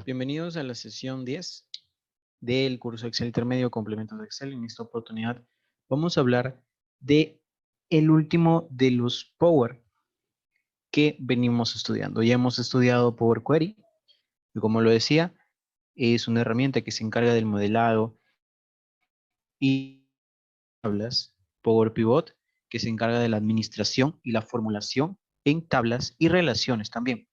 Bienvenidos a la sesión 10 del curso Excel Intermedio Complementos de Excel. En esta oportunidad vamos a hablar de el último de los Power que venimos estudiando. Ya hemos estudiado Power Query, y como lo decía, es una herramienta que se encarga del modelado y tablas. Power Pivot, que se encarga de la administración y la formulación en tablas y relaciones también.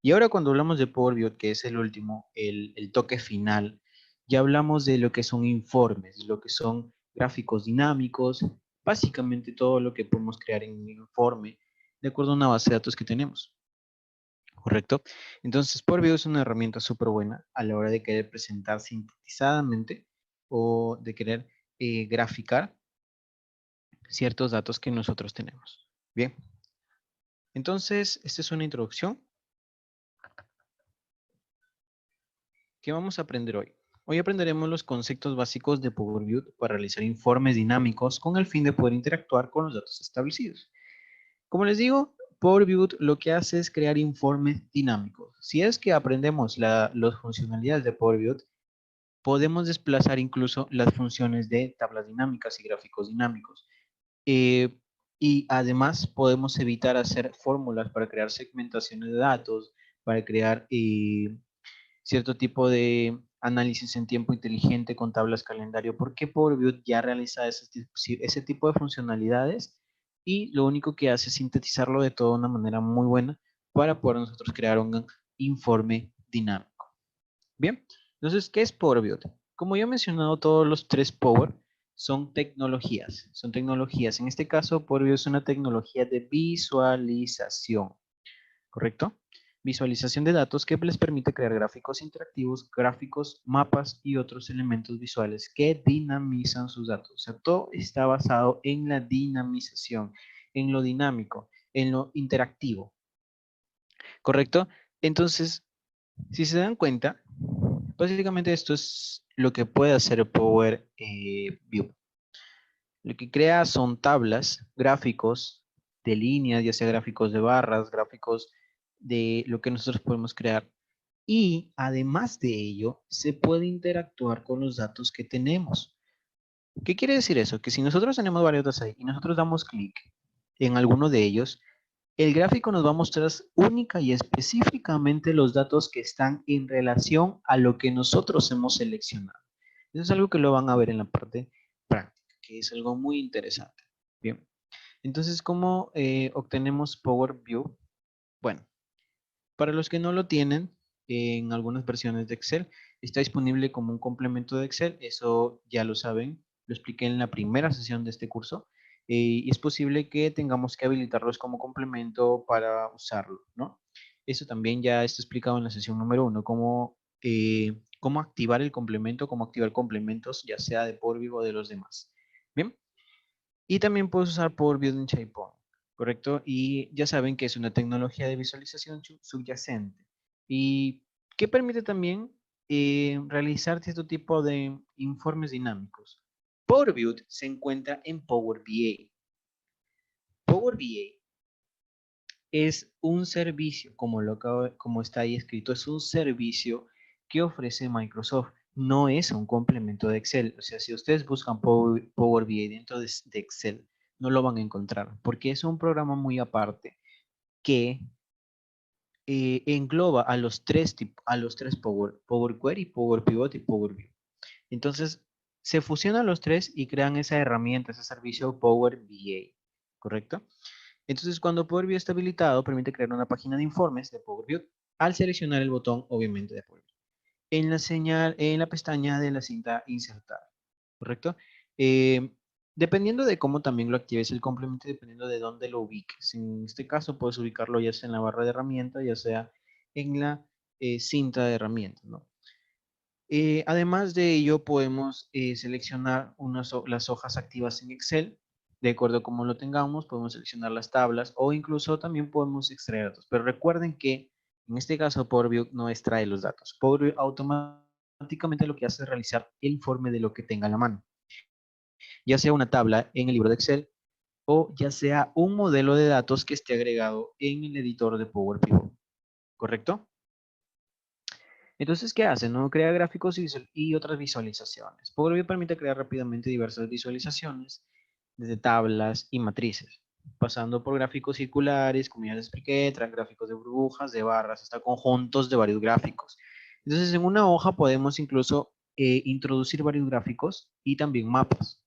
Y ahora cuando hablamos de Power BI, que es el último, el toque final, ya hablamos de lo que son informes, lo que son gráficos dinámicos, básicamente todo lo que podemos crear en un informe de acuerdo a una base de datos que tenemos, ¿correcto? Entonces, Power BI es una herramienta súper buena a la hora de querer presentar sintetizadamente o de querer graficar ciertos datos que nosotros tenemos. Bien, entonces, esta es una introducción. ¿Qué vamos a aprender hoy? Hoy aprenderemos los conceptos básicos de Power BI para realizar informes dinámicos con el fin de poder interactuar con los datos establecidos. Como les digo, Power BI lo que hace es crear informes dinámicos. Si es que aprendemos las funcionalidades de Power BI, podemos desplazar incluso las funciones de tablas dinámicas y gráficos dinámicos. Eh, y además podemos evitar hacer fórmulas para crear segmentaciones de datos, para crear cierto tipo de análisis en tiempo inteligente con tablas calendario, porque Power BI ya realiza ese tipo de funcionalidades y lo único que hace es sintetizarlo de toda una manera muy buena para poder nosotros crear un informe dinámico. Bien, entonces, ¿qué es Power BI? Como ya he mencionado, todos los tres Power son tecnologías. Son tecnologías. En este caso, Power BI es una tecnología de visualización. ¿Correcto? Visualización de datos que les permite crear gráficos interactivos, gráficos, mapas y otros elementos visuales que dinamizan sus datos. O sea, todo está basado en la dinamización, en lo dinámico, en lo interactivo. ¿Correcto? Entonces, si se dan cuenta, básicamente esto es lo que puede hacer Power BI. Lo que crea son tablas, gráficos de líneas, ya sea gráficos de barras, gráficos de lo que nosotros podemos crear. Y además de ello, se puede interactuar con los datos que tenemos. ¿Qué quiere decir eso? Que si nosotros tenemos varios datos ahí y nosotros damos clic en alguno de ellos, el gráfico nos va a mostrar única y específicamente los datos que están en relación a lo que nosotros hemos seleccionado. Eso es algo que lo van a ver en la parte práctica, que es algo muy interesante. Bien, entonces, ¿cómo obtenemos Power BI? Bueno, para los que no lo tienen, en algunas versiones de Excel, está disponible como un complemento de Excel, eso ya lo saben, lo expliqué en la primera sesión de este curso, y es posible que tengamos que habilitarlos como complemento para usarlo, ¿no? Eso también ya está explicado en la sesión número 1, cómo activar el complemento, cómo activar complementos, ya sea de Power BI o de los demás. Bien, y también puedes usar Power BI en SharePoint, ¿correcto? Y ya saben que es una tecnología de visualización subyacente. ¿Y qué permite también realizar cierto tipo de informes dinámicos? Power BI se encuentra en Power BI. Power BI es un servicio, como está ahí escrito, es un servicio que ofrece Microsoft. No es un complemento de Excel. O sea, si ustedes buscan Power BI dentro de Excel, no lo van a encontrar, porque es un programa muy aparte que engloba a los tres Power Query, Power Pivot y Power BI. Entonces, se fusionan los tres y crean esa herramienta, ese servicio Power BI, ¿correcto? Entonces, cuando Power BI está habilitado, permite crear una página de informes de Power BI al seleccionar el botón, obviamente, de Power BI. En la pestaña de la cinta insertar, ¿correcto? Eh, Dependiendo de cómo también lo actives el complemento, dependiendo de dónde lo ubiques. En este caso, puedes ubicarlo ya sea en la barra de herramientas, ya sea en la cinta de herramientas, ¿no? Además de ello, podemos seleccionar las hojas activas en Excel. De acuerdo a cómo lo tengamos, podemos seleccionar las tablas o incluso también podemos extraer datos. Pero recuerden que en este caso Power BI no extrae los datos. Power BI automáticamente lo que hace es realizar el informe de lo que tenga a la mano. Ya sea una tabla en el libro de Excel o ya sea un modelo de datos que esté agregado en el editor de Power BI. ¿Correcto? Entonces, ¿qué hace? ¿No? Crea gráficos y otras visualizaciones. Power BI permite crear rápidamente diversas visualizaciones, desde tablas y matrices, pasando por gráficos circulares, como ya les expliqué, tras gráficos de burbujas, de barras, hasta conjuntos de varios gráficos. Entonces, en una hoja podemos incluso introducir varios gráficos y también mapas.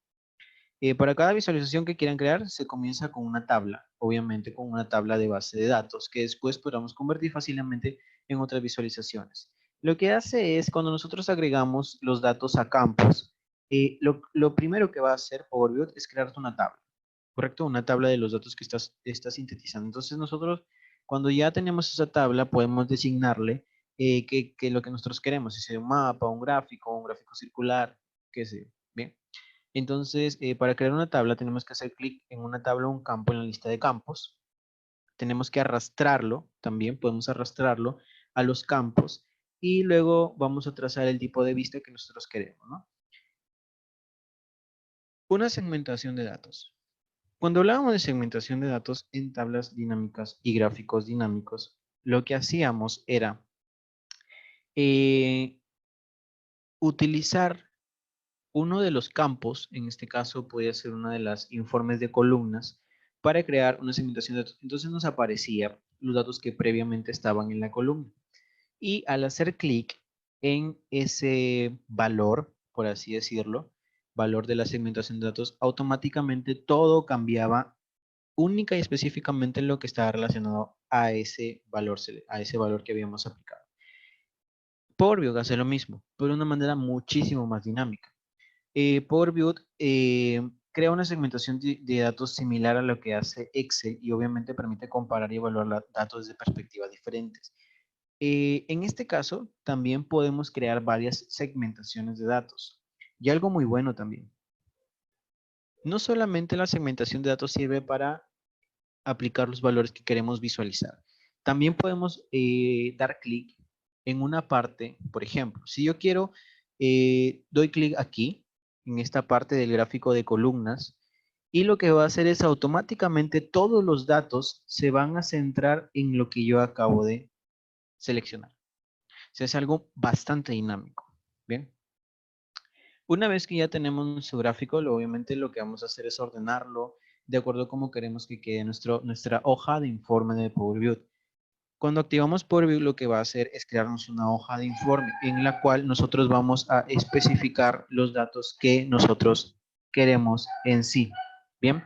Para cada visualización que quieran crear, se comienza con una tabla, obviamente con una tabla de base de datos, que después podamos convertir fácilmente en otras visualizaciones. Lo que hace es, cuando nosotros agregamos los datos a campos, lo primero que va a hacer Power BI es crearte una tabla, ¿correcto? Una tabla de los datos que estás sintetizando. Entonces nosotros, cuando ya tenemos esa tabla, podemos designarle que lo que nosotros queremos, si sea un mapa, un gráfico circular, qué sé, bien. Entonces, para crear una tabla tenemos que hacer clic en una tabla o un campo en la lista de campos. Tenemos que arrastrarlo, también podemos arrastrarlo a los campos y luego vamos a trazar el tipo de vista que nosotros queremos, ¿no? Una segmentación de datos. Cuando hablábamos de segmentación de datos en tablas dinámicas y gráficos dinámicos, lo que hacíamos era eh, utilizar uno de los campos, en este caso podía ser una de las informes de columnas, para crear una segmentación de datos. Entonces nos aparecían los datos que previamente estaban en la columna. Y al hacer clic en ese valor, por así decirlo, valor de la segmentación de datos, automáticamente todo cambiaba única y específicamente en lo que estaba relacionado a ese valor que habíamos aplicado. Power BI hace lo mismo, pero de una manera muchísimo más dinámica. Power BI crea una segmentación de datos similar a lo que hace Excel y obviamente permite comparar y evaluar datos desde perspectivas diferentes. En este caso, también podemos crear varias segmentaciones de datos. Y algo muy bueno también. No solamente la segmentación de datos sirve para aplicar los valores que queremos visualizar. También podemos dar clic en una parte, por ejemplo, si yo quiero, doy clic aquí, en esta parte del gráfico de columnas, y lo que va a hacer es automáticamente todos los datos se van a centrar en lo que yo acabo de seleccionar. O sea, es algo bastante dinámico. Bien. Una vez que ya tenemos nuestro gráfico, obviamente lo que vamos a hacer es ordenarlo de acuerdo a cómo queremos que quede nuestra hoja de informe de Power BI. Cuando activamos Power BI, lo que va a hacer es crearnos una hoja de informe en la cual nosotros vamos a especificar los datos que nosotros queremos en sí. Bien,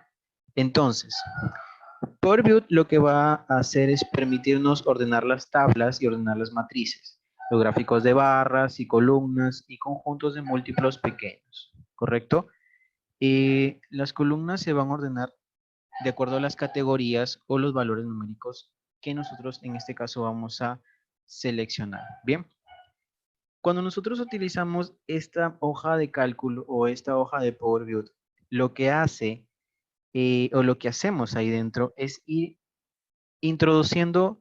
entonces, Power BI lo que va a hacer es permitirnos ordenar las tablas y ordenar las matrices, los gráficos de barras y columnas y conjuntos de múltiplos pequeños, ¿correcto? Las columnas se van a ordenar de acuerdo a las categorías o los valores numéricos que nosotros en este caso vamos a seleccionar. Bien, cuando nosotros utilizamos esta hoja de cálculo o esta hoja de Power BI, lo que hace o lo que hacemos ahí dentro es ir introduciendo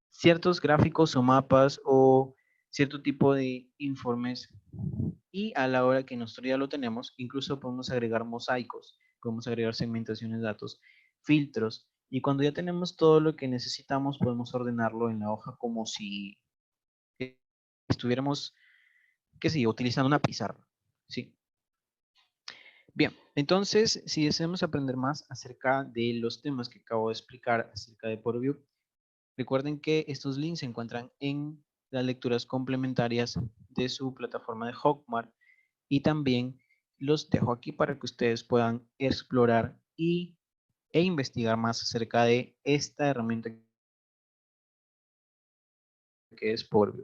ciertos gráficos o mapas o cierto tipo de informes y a la hora que nosotros ya lo tenemos, incluso podemos agregar mosaicos, podemos agregar segmentaciones de datos, filtros y cuando ya tenemos todo lo que necesitamos podemos ordenarlo en la hoja como si estuviéramos, qué sé yo, utilizando una pizarra, ¿sí? Bien, entonces, si deseamos aprender más acerca de los temas que acabo de explicar acerca de Power BI, recuerden que estos links se encuentran en las lecturas complementarias de su plataforma de Hotmart y también los dejo aquí para que ustedes puedan explorar e investigar más acerca de esta herramienta que es Power BI.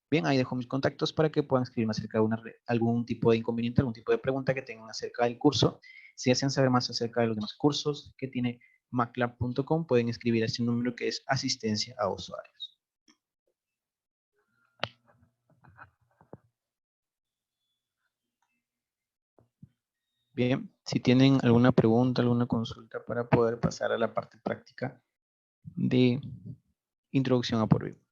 Bien, ahí dejo mis contactos para que puedan escribirme acerca de algún tipo de inconveniente, algún tipo de pregunta que tengan acerca del curso. Si desean saber más acerca de los demás cursos que tiene maclab.com, pueden escribir a este número que es asistencia a usuarios. Bien, si tienen alguna pregunta, alguna consulta para poder pasar a la parte práctica de introducción a Power BI.